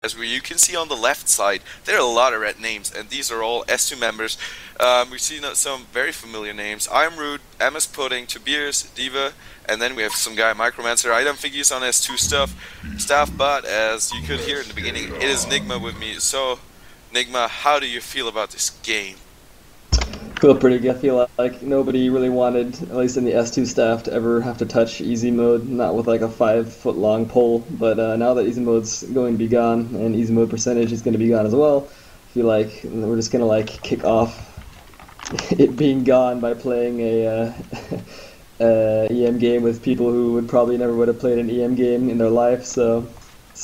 As where you can see on the left side, there are a lot of red names, and these are all S2 members. We've seen some very familiar names: I'm Rude, MS Pudding, Tobias, Diva, and then we have some guy, Micromancer. I don't think he's on S2 staff, but as you could hear in the beginning, it is Nigma with me. So, Nigma, how do you feel about this game? Feel pretty good. I feel like nobody really wanted, at least in the S2 staff, to ever have to touch easy mode, not with like a 5 foot long pole. But now that easy mode's going to be gone, and easy mode percentage is going to be gone as well, I feel like we're just going to like kick off it being gone by playing a EM game with people who would probably never would have played an EM game in their life. So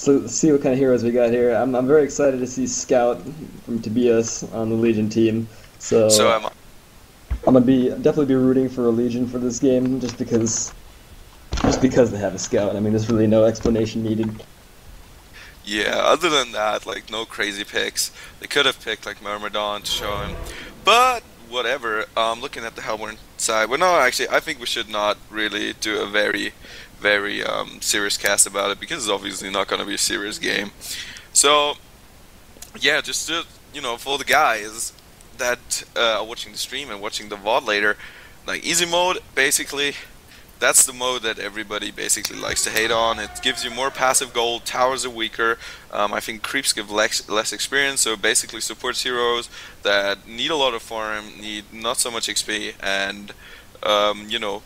let's see what kind of heroes we got here. I'm very excited to see Scout from Tobias on the Legion team. So, So I'm gonna be definitely be rooting for a Legion for this game, just because they have a Scout. I mean, there's really no explanation needed. yeah, other than that, like, no crazy picks. They could have picked, like, Myrmidon to show him. But, whatever. Looking at the Hellborn side, well, no, actually, I think we should not really do a very serious cast about it, because it's obviously not going to be a serious game. So, yeah, just to, for the guys that are watching the stream and watching the VOD later, like, easy mode, basically, that's the mode that everybody basically likes to hate on. It gives you more passive gold, towers are weaker, I think creeps give less experience, so it basically supports heroes that need a lot of farm, need not so much XP, and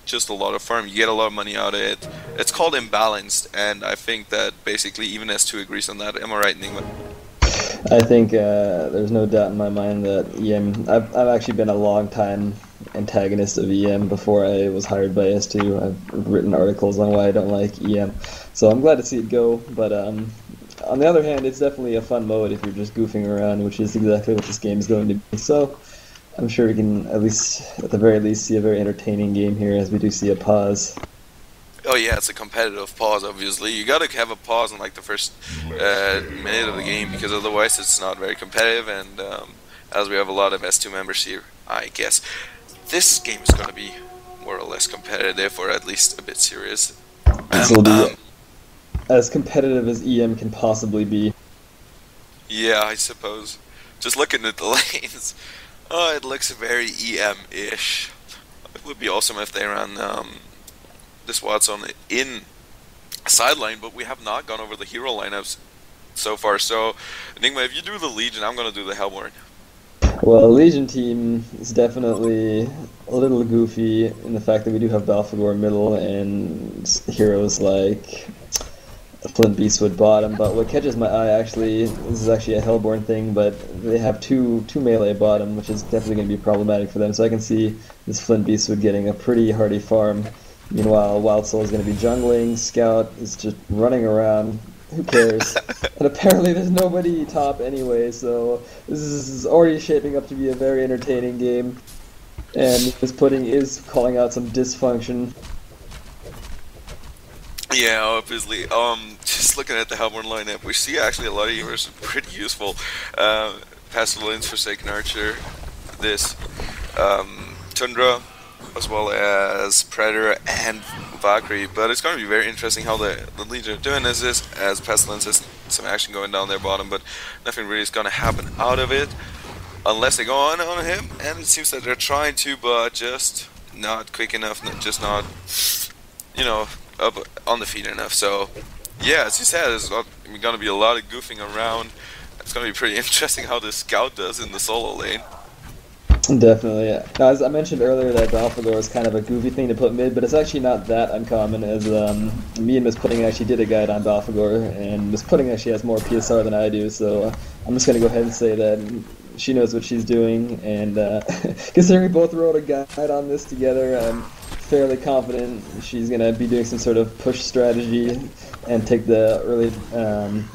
just a lot of farm. You get a lot of money out of it. It's called imbalanced, and I think that basically even S2 agrees on that. Am I right, Ningma? I think there's no doubt in my mind that EM. I've actually been a long time antagonist of EM before I was hired by S2. I've written articles on why I don't like EM, so I'm glad to see it go. But on the other hand, it's definitely a fun mode if you're just goofing around, which is exactly what this game is going to be. So I'm sure we can at the very least, see a very entertaining game here, as we do see a pause. Oh yeah, it's a competitive pause. Obviously, you gotta have a pause in like the first minute of the game, because otherwise it's not very competitive. And as we have a lot of S2 members here, I guess this game is gonna be more or less competitive, or at least a bit serious. This Um, will be um, as competitive as EM can possibly be. yeah, I suppose. Just looking at the lanes, oh, it looks very EM-ish. It would be awesome if they ran this Watson in sideline, but we have not gone over the hero lineups so far. So, Enigma, if you do the Legion, I'm gonna do the Hellborn. Well, the Legion team is definitely a little goofy in the fact that we do have Balfagor middle and heroes like Flint Beastwood bottom. But what catches my eye, actually, this is actually a Hellborn thing, but they have two melee bottom, which is definitely going to be problematic for them. So I can see this Flint Beastwood getting a pretty hearty farm. Meanwhile, Wild Soul is going to be jungling. Scout is just running around. Who cares? And apparently there's nobody top anyway, so this is already shaping up to be a very entertaining game. And this pudding is calling out some dysfunction. Yeah, obviously. Just looking at the Hellborn lineup, we see actually a lot of heroes pretty useful. Pestilence, Forsaken Archer, this Tundra, as well as Predator and Valkyrie. But it's going to be very interesting how the Legion are doing as Pestilence has some action going down their bottom, but nothing really is going to happen out of it unless they go on him. And it seems that they're trying to, but just not quick enough, just not, up on the feet enough. So, yeah, as you said, there's going to be a lot of goofing around. It's going to be pretty interesting how the Scout does in the solo lane. Definitely. Yeah. Now, as I mentioned earlier, that Balfagor is kind of a goofy thing to put mid, but it's actually not that uncommon, as me and Miss Pudding actually did a guide on Balfagor, and Miss Pudding actually has more PSR than I do, so I'm just going to go ahead and say that she knows what she's doing, and considering we both wrote a guide on this together, I'm fairly confident she's going to be doing some sort of push strategy and take the early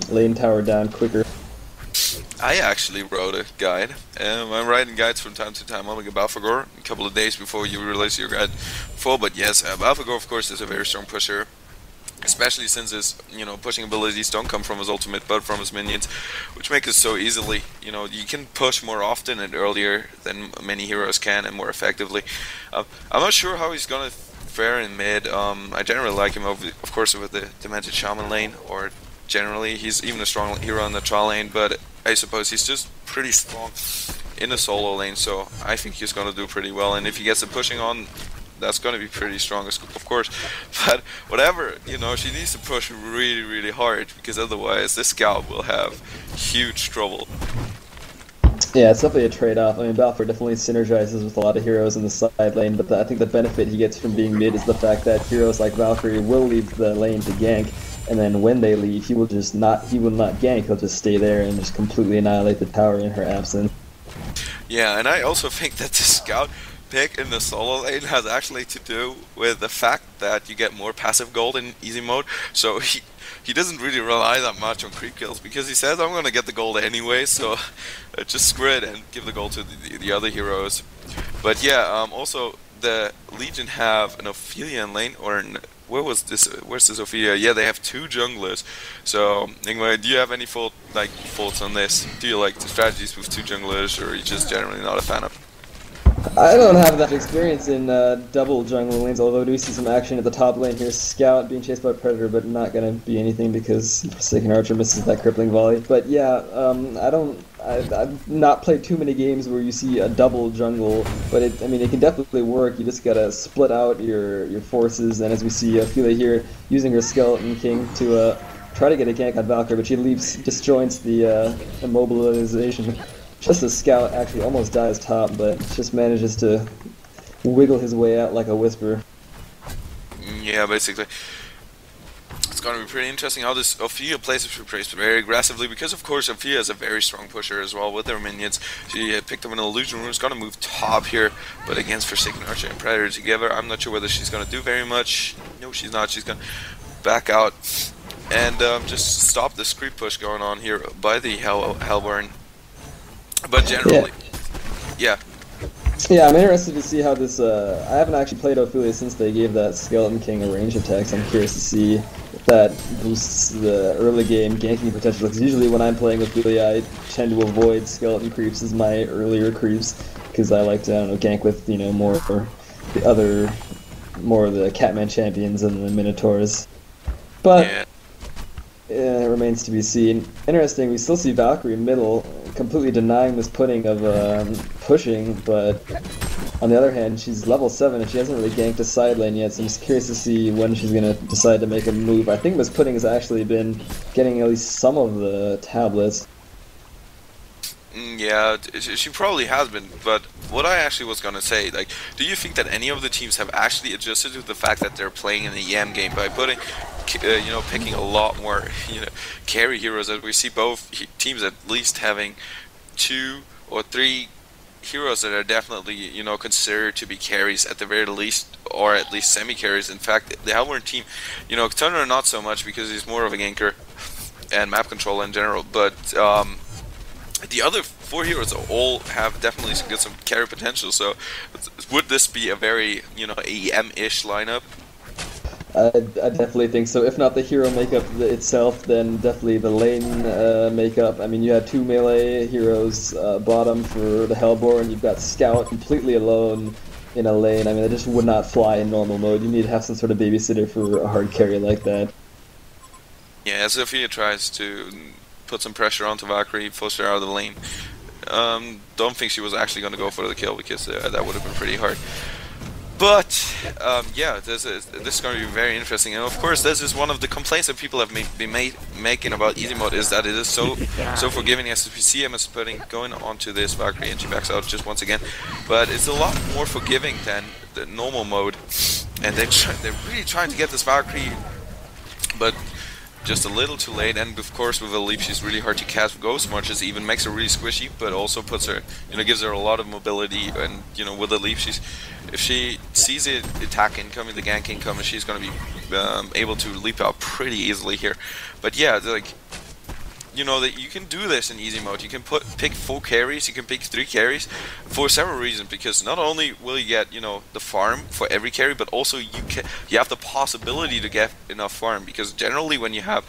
lane tower down quicker. I actually wrote a guide. I'm writing guides from time to time on like Balfagor, a couple of days before you release your guide full. But yes, Balfagor, of course, is a very strong pusher, especially since his pushing abilities don't come from his ultimate but from his minions, which make it so easily. You can push more often and earlier than many heroes can, and more effectively. I'm not sure how he's gonna fare in mid. I generally like him, of course, with the Demented Shaman lane, or generally. He's even a strong hero in the trial lane, but I suppose he's just pretty strong in the solo lane, so I think he's gonna do pretty well. And if he gets the pushing on, that's gonna be pretty strong, of course. But whatever, she needs to push really, really hard because otherwise this scout will have huge trouble. Yeah, it's definitely a trade-off. I mean, Balfour definitely synergizes with a lot of heroes in the side lane, but I think the benefit he gets from being mid is the fact that heroes like Valkyrie will leave the lane to gank, and then when they leave, he will not gank. He'll just stay there and just completely annihilate the tower in her absence. Yeah, and I also think that the scout pick in the solo lane has actually to do with the fact that you get more passive gold in easy mode. So he doesn't really rely that much on creep kills because he says I'm gonna get the gold anyway. So just screw it and give the gold to the other heroes. But yeah, also the Legion have an Ophelia in lane, or where's this Ophelia? Yeah, they have two junglers. So anyway, do you have any thoughts on this? Do you like the strategies with two junglers, or are you just generally not a fan of? I don't have that experience in double jungle lanes, although I do see some action at the top lane here. Scout being chased by Predator, but not going to be anything because Forsaken Archer misses that crippling volley. But yeah, I've not played too many games where you see a double jungle, but it can definitely work. You just got to split out your forces, and as we see Ophelia here using her Skeleton King to try to get a gank on Valkyrie, but she disjoints the immobilization. Just a scout actually almost dies top, but just manages to wiggle his way out like a whisper. Yeah, basically. It's going to be pretty interesting how this Ophelia plays very aggressively because, of course, Ophelia is a very strong pusher as well with their minions. She picked up an illusion room. Is going to move top here, but against Forsaken Archer and Predator together, I'm not sure whether she's going to do very much. No, she's not. She's going to back out and just stop this creep push going on here by the Hellborn. But generally, yeah. Yeah, I'm interested to see how this. I haven't actually played Ophelia since they gave that Skeleton King a range attack, so I'm curious to see if that boosts the early game ganking potential. Because usually when I'm playing Ophelia, I tend to avoid skeleton creeps as my earlier creeps, because I like to, I don't know, gank with more of the Catman champions and the Minotaurs. But Yeah. it remains to be seen. Interesting, we still see Valkyrie middle, completely denying this pudding of pushing, but on the other hand, she's level 7 and she hasn't really ganked a side lane yet, so I'm just curious to see when she's going to decide to make a move. I think Miss Pudding has actually been getting at least some of the tablets. Yeah, she probably has been, but what I actually was gonna say, do you think that any of the teams have actually adjusted to the fact that they're playing in the EM game by putting, picking a lot more, carry heroes, as we see both teams at least having 2 or 3 heroes that are definitely, considered to be carries at the very least, or at least semi-carries. In fact, the Hellborn team, Turner not so much because he's more of a ganker and map controller in general, but the other 4 heroes all have definitely got some carry potential, so would this be a very, EM-ish lineup? I definitely think so. If not the hero makeup itself, then definitely the lane makeup. I mean, you have 2 melee heroes bottom for the Hellborn. You've got Scout completely alone in a lane. I mean, that just would not fly in normal mode. You need to have some sort of babysitter for a hard carry like that. Yeah, Sophia tries to put some pressure onto Valkyrie, force her out of the lane. Don't think she was actually going to go for the kill because that would have been pretty hard. But yeah, this is going to be very interesting, and of course, this is one of the complaints that people have been making about easy mode, is that it is so forgiving. As we see Emma Spudding going onto this Valkyrie, and she backs out just once again, but it's a lot more forgiving than the normal mode, and they're really trying to get this Valkyrie, but just a little too late. And of course, with a leap, she's really hard to cast. Ghost Marches even makes her really squishy, but also puts her, gives her a lot of mobility. And with a leap, if she sees the attack incoming, the gank incoming, she's going to be able to leap out pretty easily here. But yeah, that you can do this in easy mode. You can pick 4 carries, you can pick 3 carries for several reasons, because not only will you get the farm for every carry, but also you have the possibility to get enough farm, because generally when you have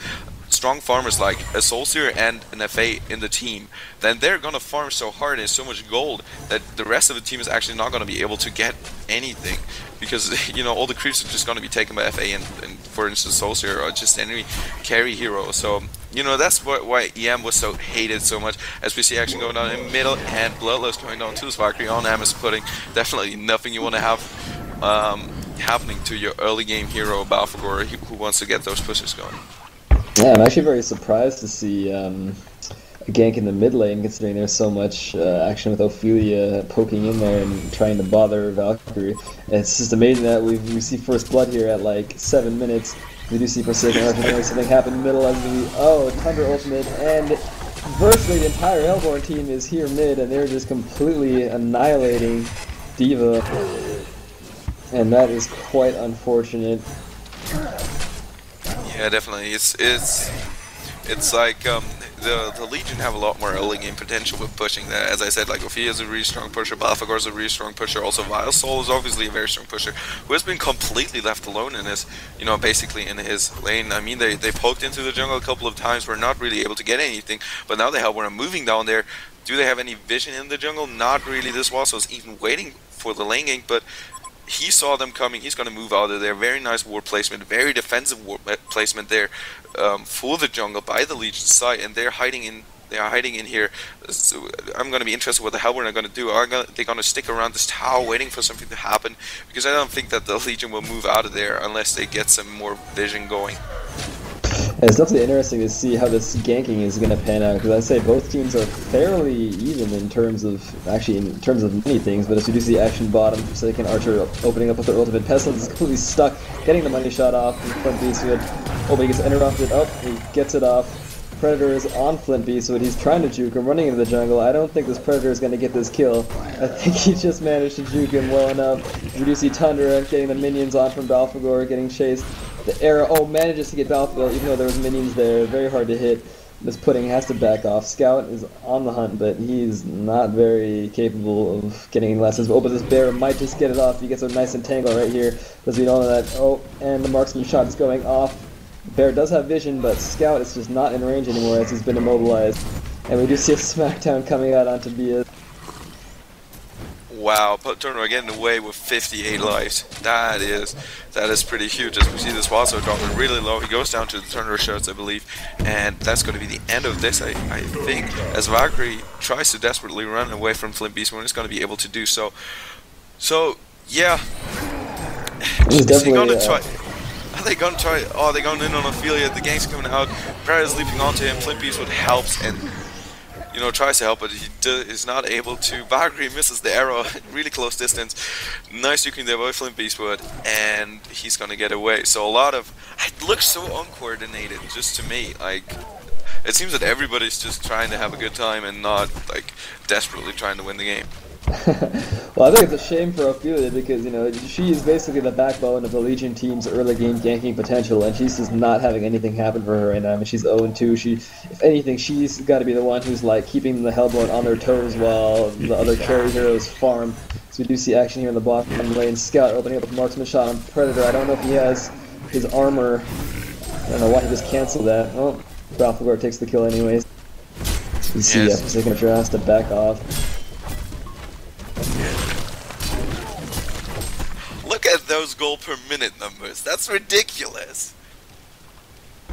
strong farmers like a Solstier and an FA in the team, then they're gonna farm so hard and so much gold that the rest of the team is actually not gonna be able to get anything, because all the creeps are just gonna be taken by FA and for instance Solstier or just any carry hero. So that's why EM was so hated so much, as we see action going on in middle and Bloodlust going down to Valkyrie on Amos pudding. Definitely nothing you want to have happening to your early game hero Balfagor who wants to get those pushes going. Yeah, I'm actually very surprised to see a gank in the mid lane, considering there's so much action with Ophelia poking in there and trying to bother Valkyrie. It's just amazing that we see first blood here at like 7 minutes. We do see Forsaken Archer, something happen in the middle as Thunder ultimate, and virtually the entire Hellborn team is here mid, and they're just completely annihilating D.Va, and that is quite unfortunate. Yeah, definitely. It's like the Legion have a lot more early game potential with pushing that. As I said, like Ophelia is a really strong pusher, Balfagor is a really strong pusher, also Vile Soul is obviously a very strong pusher, who has been completely left alone in his, basically in his lane. I mean, they poked into the jungle a couple of times, were not really able to get anything, but now they have one moving down there. Do they have any vision in the jungle? Not really. This Wasso is even waiting for the lane gank, but he saw them coming. He's going to move out of there. Very nice ward placement, very defensive ward placement there for the jungle by the Legion side, and they're hiding in. They are hiding in here. So I'm going to be interested what the hell we're going to do. Are they going to stick around this tower waiting for something to happen? Because I don't think that the Legion will move out of there unless they get some more vision going. It's definitely interesting to see how this ganking is going to pan out, because I'd say both teams are fairly even in terms of many things, but as you do see action bottom, Forsaken Archer opening up with their ultimate, Pestilence is completely stuck, getting the money shot off, Flint Beastwood, but he gets interrupted, he gets it off. Predator is on Flint Beastwood, he's trying to juke him, running into the jungle. I don't think this Predator is going to get this kill. I think he just managed to juke him well enough. We do see Tundra getting the minions on from Balfagor, getting chased. The arrow, manages to get Balfagor, even though there was minions there, very hard to hit. This pudding has to back off. Scout is on the hunt, but he's not very capable of getting any lessons. But this bear might just get it off. He gets a nice entangle right here, because we all know that. And the marksman shot is going off. Bear does have vision, but Scout is just not in range anymore as he's been immobilized. And we do see a smackdown coming out onto Bia. Wow, Turner getting away with 58 lives. That is pretty huge. As we see this Wasso dropping really low, he goes down to the Turner shots, I believe, and that's going to be the end of this, I think. As Valkyrie tries to desperately run away from Flint Beastwood, he's going to be able to do so. So yeah, is he going to try? Are they going to try? Oh, they're going in on Ophelia. The gang's coming out. Predator's leaping onto him. Flint Beastwood helps and tries to help, but he is not able to. Valkyrie misses the arrow at really close distance. Nice juking there by Flint Beastwood, and he's gonna get away. So it looks so uncoordinated just to me. Like, it seems that everybody's just trying to have a good time and not like desperately trying to win the game. Well, I think it's a shame for Ophelia, because she is basically the backbone of the Legion team's early game ganking potential, and she's just not having anything happen for her right now. I mean, she's 0-2. If anything, she's got to be the one who's like keeping the Hellborn on their toes while the other carry heroes farm. So we do see action here in the bottom lane. Scout opening up with marksman shot on Predator. I don't know if he has his armor. I don't know why he just canceled that. Oh, Balfagor takes the kill anyways. You see, Forsaken Archer has to back off. Look at those goal per minute numbers. That's ridiculous.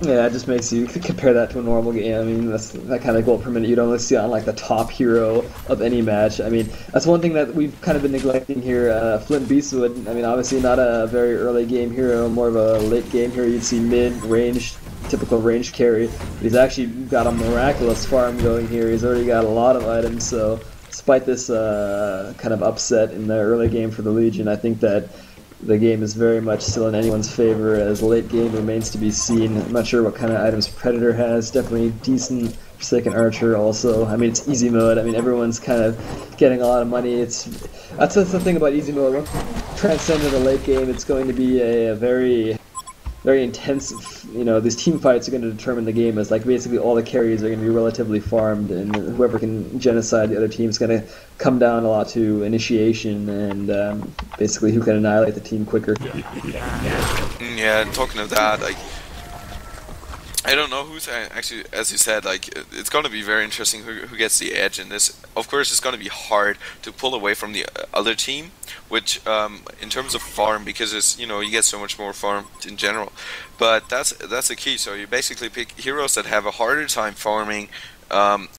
Yeah, it just makes you compare that to a normal game. I mean, that's that kind of goal per minute you'd only see on like the top hero of any match. I mean, that's one thing that we've kind of been neglecting here. Flint Beastwood, I mean, obviously not a very early game hero, more of a late game hero. You'd see mid-range, typical range carry. But he's actually got a miraculous farm going here. He's already got a lot of items, so despite this kind of upset in the early game for the Legion, I think that the game is very much still in anyone's favor, as late game remains to be seen. I'm not sure what kind of items Predator has. Definitely decent Forsaken Archer also. I mean, it's easy mode. I mean, everyone's kind of getting a lot of money. That's the thing about easy mode. Once you transcend to the late game, it's going to be a very intense, these team fights are going to determine the game. As like basically all the carries are going to be relatively farmed, and whoever can genocide the other team is going to come down a lot to initiation and basically who can annihilate the team quicker. Yeah, and talking of that, I don't know who's actually, as you said, like it's going to be very interesting who gets the edge in this. Of course, it's going to be hard to pull away from the other team, which in terms of farm, because it's you get so much more farm in general. But that's the key. So you basically pick heroes that have a harder time farming,